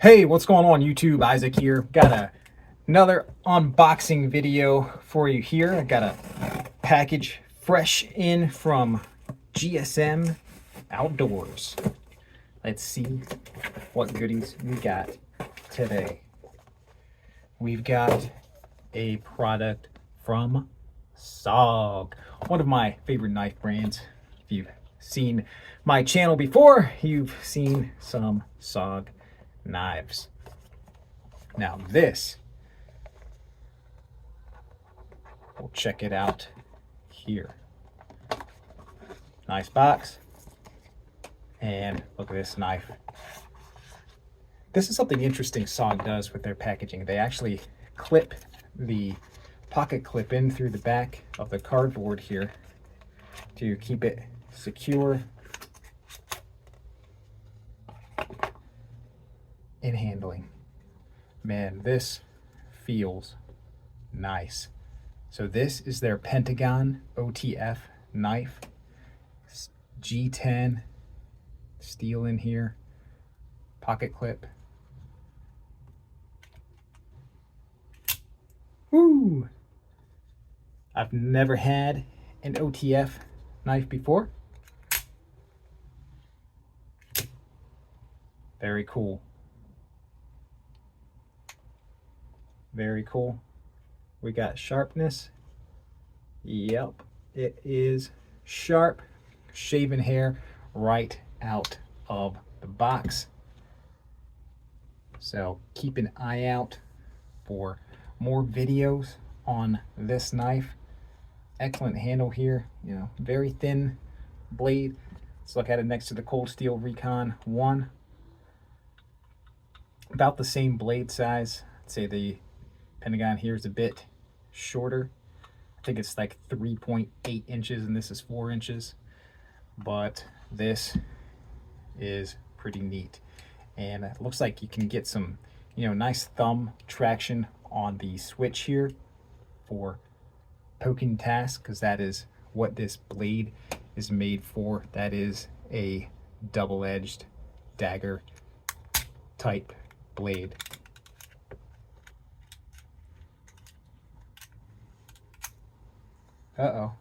Hey, what's going on YouTube? Isaac here. Got another unboxing video for you here. I got a package fresh in from GSM Outdoors. Let's see what goodies we got today. We've got a product from SOG, one of my favorite knife brands. If you've seen my channel before, you've seen some SOG knives. Now this, we'll check it out here. Nice box. And look at this knife. This is something interesting SOG does with their packaging. They actually clip the pocket clip in through the back of the cardboard here to keep it secure in handling. Man, this feels nice. So this is their Pentagon OTF knife. G10 steel in here, pocket clip. Woo! I've never had an OTF knife before. Very cool. Very cool. We got sharpness. Yep, it is sharp. Shaven hair right out of the box. So keep an eye out for more videos on this knife. Excellent handle here, you know, very thin blade. Let's look at it next to the Cold Steel Recon 1. About the same blade size. I'd say the Pentagon here is a bit shorter. I think it's like 3.8 inches and this is 4 inches. But this is pretty neat. And it looks like you can get some, you know, nice thumb traction on the switch here for poking tasks, because that is what this blade is made for. That is a double-edged dagger type blade. Uh-oh.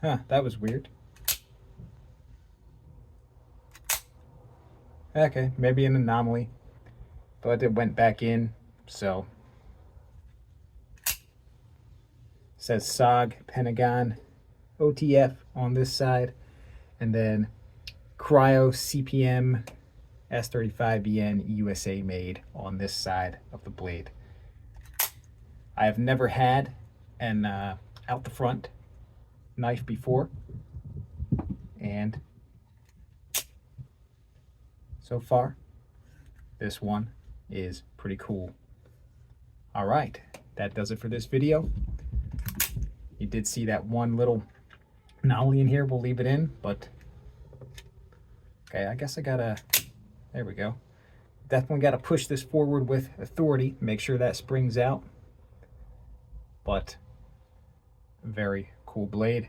Huh, that was weird. Okay, maybe an anomaly, but it went back in, so. It says SOG Pentagon OTF on this side, and then Cryo CPM S35BN USA made on this side of the blade. I have never had an out the front knife before, and so far this one is pretty cool. All right, that does it for this video. You did see that one little anomaly in here. We'll leave it in, but okay, I guess I gotta, there we go. Definitely gotta push this forward with authority, make sure that springs out. But very cool blade.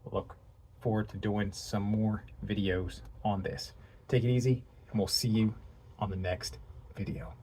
Look forward to doing some more videos on this. Take it easy, and we'll see you on the next video.